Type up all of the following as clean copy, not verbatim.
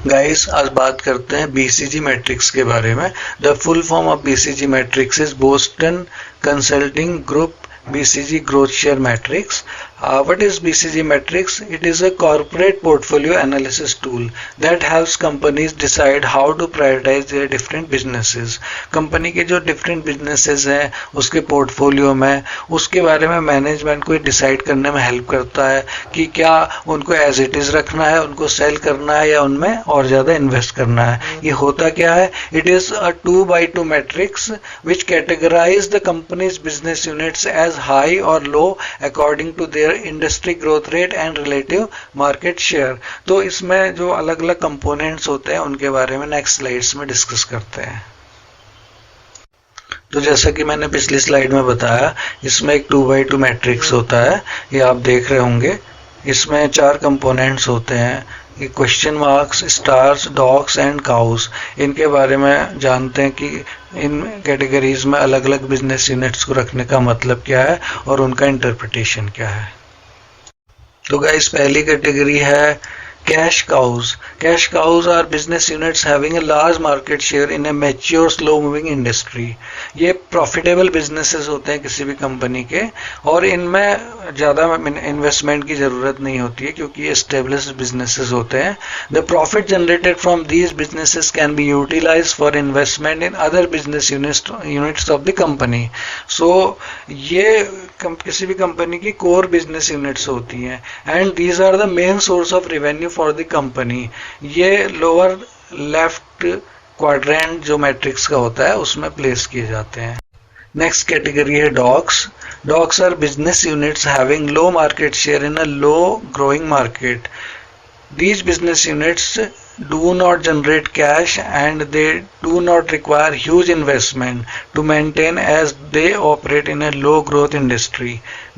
Guys, आज बात करते हैं बीसीजी मैट्रिक्स के बारे में। The full form of BCG matrix is Boston consulting group BCG Growth Share Matrix. What is BCG Matrix? It is a corporate portfolio analysis tool that helps companies decide how to prioritize their different businesses. Company के जो different businesses हैं उसके portfolio में, उसके बारे में management को decide करने में हेल्प करता है कि क्या उनको एज इट इज़ रखना है, उनको सेल करना है या उनमें और ज़्यादा इन्वेस्ट करना है। ये होता क्या है? It is a 2x2 matrix which categorize the companies business units as high or low according to their industry growth rate and relative market share. तो इसमें जो अलग अलग कंपोनेंट्स होते हैं उनके बारे में नेक्स्ट स्लाइड्स में डिस्कस करते हैं। तो जैसा कि मैंने पिछली स्लाइड में बताया, इसमें एक 2x2 मैट्रिक्स होता है, ये आप देख रहे होंगे। इसमें 4 कंपोनेंट्स होते हैं, question marks, stars, dogs and cows. इनके बारे में जानते हैं कि इन कैटेगरीज में अलग अलग बिजनेस यूनिट्स को रखने का मतलब क्या है और उनका इंटरप्रिटेशन क्या है। तो गाइस, पहली कैटेगरी है cash cows. Cash cows are business units having a large market share in a mature, slow-moving industry. ये profitable businesses होते हैं किसी भी कंपनी के, और इनमें ज़्यादा इन्वेस्टमेंट की ज़रूरत नहीं होती है क्योंकि ये established businesses होते हैं. The profit generated from these businesses can be utilized for investment in other business units of the company. So ये किसी भी कंपनी की कोर बिजनेस यूनिट्स होती हैं, and these are the main source of revenue for the company. ये lower left quadrant जो matrix का होता है उसमें प्लेस किए जाते हैं. नेक्स्ट कैटेगरी है dogs. Dogs are business units having low market share in a low growing market. These business units do not generate cash and they do not require huge investment to maintain as they operate in a low growth industry.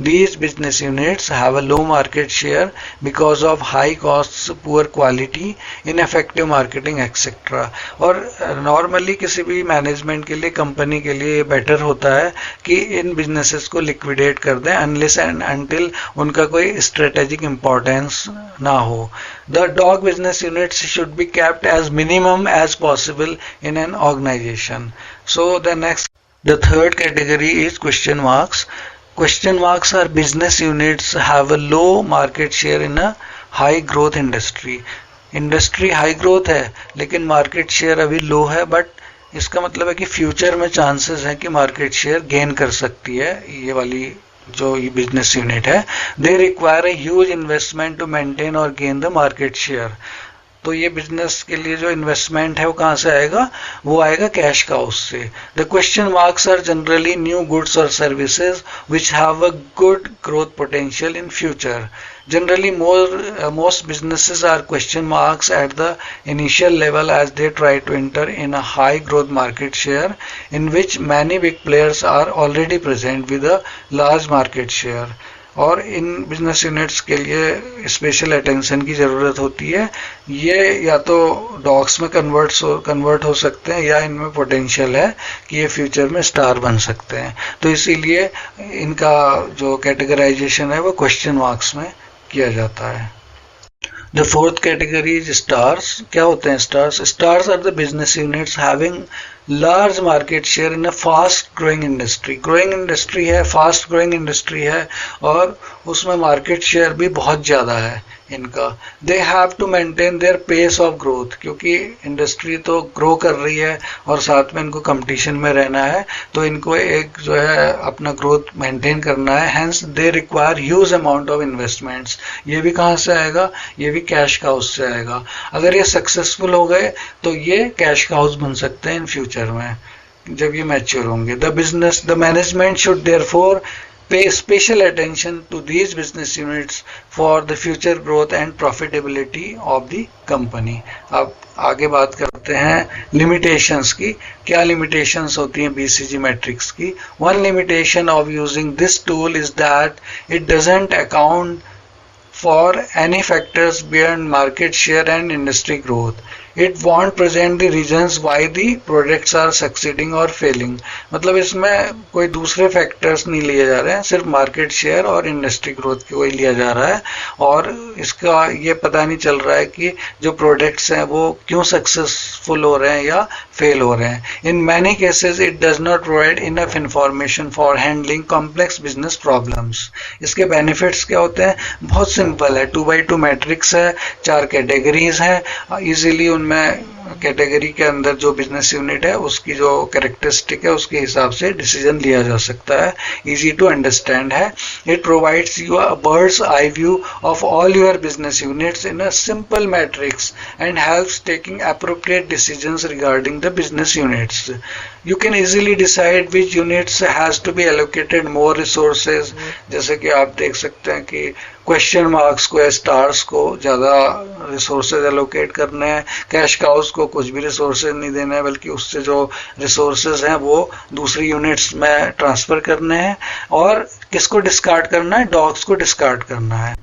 These business units have a low market share because of high costs, poor quality, ineffective marketing etc. और normally किसी भी management के लिए, company के लिए ये better होता है कि इन बिजनेसेस को लिक्विडेट कर दें अनलेस एंड अनटिल उनका कोई स्ट्रेटेजिक इम्पोर्टेंस ना हो. The dog business units should be kept as minimum as possible in an organization. So the third category is question marks. Question marks are business units have a low market share in a high growth industry. Industry high growth है लेकिन market share अभी लो है, but इसका मतलब है कि future में chances हैं कि मार्केट शेयर गेन कर सकती है. ये वाली जो ये बिजनेस यूनिट है, they require a huge investment to maintain और गेन द मार्केट शेयर. तो ये बिजनेस के लिए जो इन्वेस्टमेंट है वो कहाँ से आएगा? वो आएगा कैश काउस से. The question marks are generally new goods और services which have a good growth potential in future. Generally, most businesses are question marks at the initial level as they try to enter in a high growth market share in which many big players are already present with a large market share. और in business units के लिए special attention की ज़रूरत होती है. ये या तो डॉग्स में कन्वर्ट हो सकते हैं या इनमें पोटेंशियल है कि ये फ्यूचर में स्टार बन सकते हैं. तो इसीलिए इनका जो कैटेगराइजेशन है वो क्वेश्चन मार्क्स में किया जाता है. The fourth category is stars. क्या होते हैं stars? Stars are the business units having large market share in a fast growing industry. Growing industry है, फास्ट ग्रोइंग इंडस्ट्री है और उसमें मार्केट शेयर भी बहुत ज़्यादा है इनका. They have to maintain their pace of growth, क्योंकि इंडस्ट्री तो ग्रो कर रही है और साथ में इनको कंपटीशन में रहना है, तो इनको एक जो है अपना ग्रोथ मेंटेन करना है. Hence they require huge amount of investments. ये भी कहाँ से आएगा? ये भी कैश काउस से आएगा. अगर ये सक्सेसफुल हो गए तो ये कैश काउस बन सकते हैं इन फ्यूचर में जब ये मैच्योर होंगे. The management should therefore pay special attention to these business units for the future growth and profitability of the company. अब आगे बात करते हैं लिमिटेशंस की. क्या लिमिटेशंस होती हैं बीसीजी मैट्रिक्स की? One limitation of using this tool is that it doesn't account for any factors beyond market share and industry growth. It won't present the reasons why the products are succeeding और failing. मतलब इसमें कोई दूसरे factors नहीं लिए जा रहे हैं, सिर्फ मार्केट शेयर और इंडस्ट्री ग्रोथ की वही लिया जा रहा है, और इसका ये पता नहीं चल रहा है कि जो प्रोडक्ट्स हैं वो क्यों सक्सेसफुल हो रहे हैं या फेल हो रहे हैं। In many cases it does not provide enough information for handling complex business problems. इसके बेनिफिट्स क्या होते हैं? बहुत सिंपल है, 2x2 मैट्रिक्स है, 4 कैटेगरीज हैं, इजीली उनमें कैटेगरी के अंदर जो बिजनेस यूनिट है उसकी जो कैरेक्टरिस्टिक है उसके हिसाब से डिसीजन लिया जा सकता है, इजी टू अंडरस्टैंड है। It provides you a bird's eye view of all your business units in a simple matrix and helps taking appropriate decisions regarding the business units. You can easily decide which units has to be allocated more resources. जैसे कि आप देख सकते हैं कि question marks को, stars को ज़्यादा रिसोर्सेज एलोकेट करने हैं, कैश काउस को कुछ भी रिसोर्सेज नहीं देना है, बल्कि उससे जो रिसोर्सेज हैं वो दूसरी यूनिट्स में ट्रांसफ़र करने हैं, और किसको डिस्कार्ड करना है? डॉग्स को डिस्कार्ड करना है।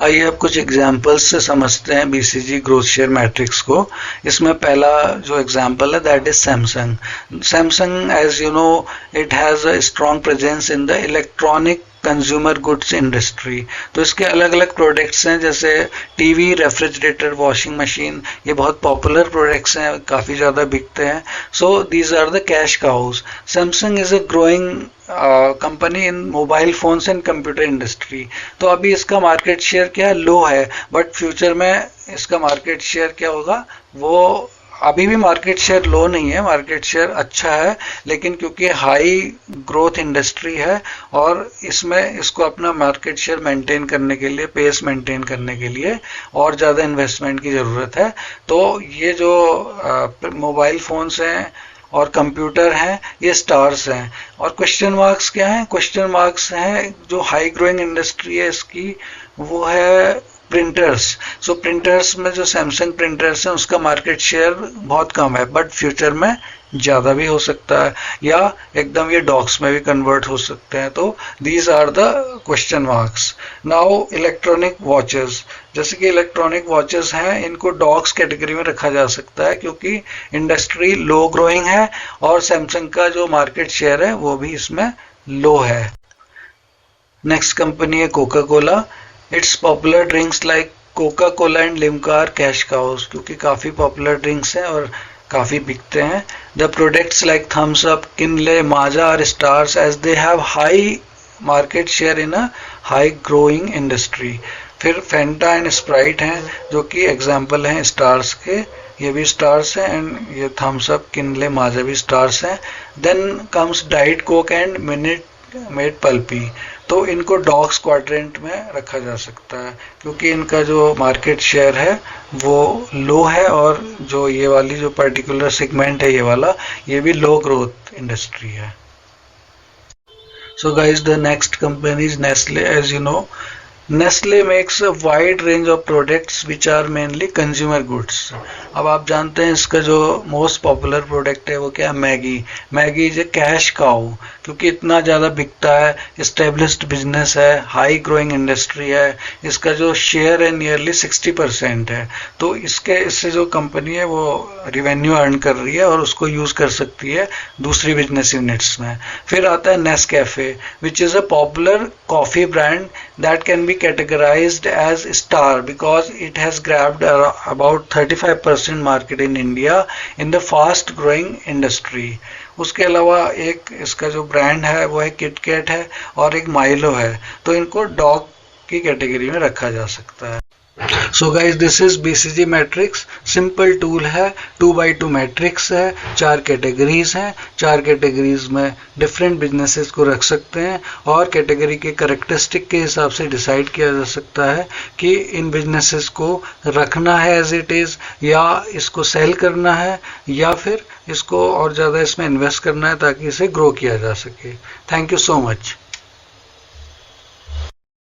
आइए अब कुछ एग्जाम्पल्स से समझते हैं बीसीजी ग्रोथ शेयर मैट्रिक्स को। इसमें पहला जो एग्जाम्पल है that is Samsung. Samsung, as you know, it has a strong presence in the electronic consumer goods industry. तो इसके अलग अलग प्रोडक्ट्स हैं, जैसे टीवी, रेफ्रिजरेटर, वॉशिंग मशीन, ये बहुत पॉपुलर प्रोडक्ट्स हैं, काफ़ी ज़्यादा बिकते हैं। So these are the cash cows. Samsung is a growing company in mobile phones and computer industry. तो अभी इसका मार्केट शेयर क्या है? लो है, बट फ्यूचर में इसका मार्केट शेयर क्या होगा? वो अभी भी मार्केट शेयर लो नहीं है, मार्केट शेयर अच्छा है, लेकिन क्योंकि हाई ग्रोथ इंडस्ट्री है और इसमें इसको अपना मार्केट शेयर मेंटेन करने के लिए, पेस मेंटेन करने के लिए और ज़्यादा इन्वेस्टमेंट की ज़रूरत है। तो ये जो मोबाइल फ़ोन्स हैं और कंप्यूटर हैं, ये स्टार्स हैं। और क्वेश्चन मार्क्स क्या हैं? क्वेश्चन मार्क्स हैं जो हाई ग्रोइंग इंडस्ट्री है इसकी, वो है प्रिंटर्स। सो प्रिंटर्स में जो सैमसंग प्रिंटर्स हैं उसका मार्केट शेयर बहुत कम है, बट फ्यूचर में ज़्यादा भी हो सकता है, या एकदम ये डॉग्स में भी कन्वर्ट हो सकते हैं। तो these are the question marks. Now electronic watches, जैसे कि इलेक्ट्रॉनिक वॉचेस हैं, इनको डॉग्स कैटेगरी में रखा जा सकता है क्योंकि इंडस्ट्री लो ग्रोइंग है और सैमसंग का जो मार्केट शेयर है वो भी इसमें लो है। नेक्स्ट कंपनी है Coca Cola. It's popular drinks like Coca Cola and Limca are cash cows, क्योंकि काफ़ी पॉपुलर ड्रिंक्स हैं और काफ़ी बिकते हैं। The products like Thums Up, Kinley, Maaza are stars as they have high market share in a high growing industry. फिर Fanta and Sprite हैं जो कि एग्जाम्पल हैं स्टार्स के, ये भी स्टार्स हैं, एंड ये थम्स अप, किनले, माजा भी स्टार्स हैं। Then comes Diet Coke and Minute Maid Pulpy. तो इनको डॉग्स क्वाड्रेंट में रखा जा सकता है क्योंकि इनका जो मार्केट शेयर है वो लो है, और जो ये वाली जो पर्टिकुलर सेगमेंट है ये वाला, ये भी लो ग्रोथ इंडस्ट्री है। So guys, the next company is Nestle. As you know, Nestle makes a wide range of products which are mainly consumer goods. अब आप जानते हैं इसका जो मोस्ट पॉपुलर प्रोडक्ट है वो क्या है? Maggi. Maggi is a cash cow क्योंकि इतना ज़्यादा बिकता है, इस्टेब्लिश्ड बिजनेस है, हाई ग्रोइंग इंडस्ट्री है, इसका जो शेयर है नियरली 60% है। तो इससे जो कंपनी है वो रिवेन्यू अर्न कर रही है और उसको यूज़ कर सकती है दूसरी बिजनेस यूनिट्स में। फिर आता है Nescafe, which is a popular coffee brand that can be categorized as star because it has grabbed about 35% market in India in the fast growing industry. उसके अलावा एक इसका जो ब्रांड है वो है किटकैट है और एक माइलो है, तो इनको डॉग की कैटेगरी में रखा जा सकता है। So guys, this is BCG matrix. Simple tool है, 2x2 मैट्रिक्स है, 4 कैटेगरीज हैं, 4 कैटेगरीज में डिफरेंट बिजनेसेस को रख सकते हैं और कैटेगरी के करेक्टरिस्टिक के हिसाब से डिसाइड किया जा सकता है कि इन बिजनेसेस को रखना है एज इट इज़, या इसको सेल करना है, या फिर इसको और ज़्यादा इसमें इन्वेस्ट करना है ताकि इसे ग्रो किया जा सके। Thank you so much.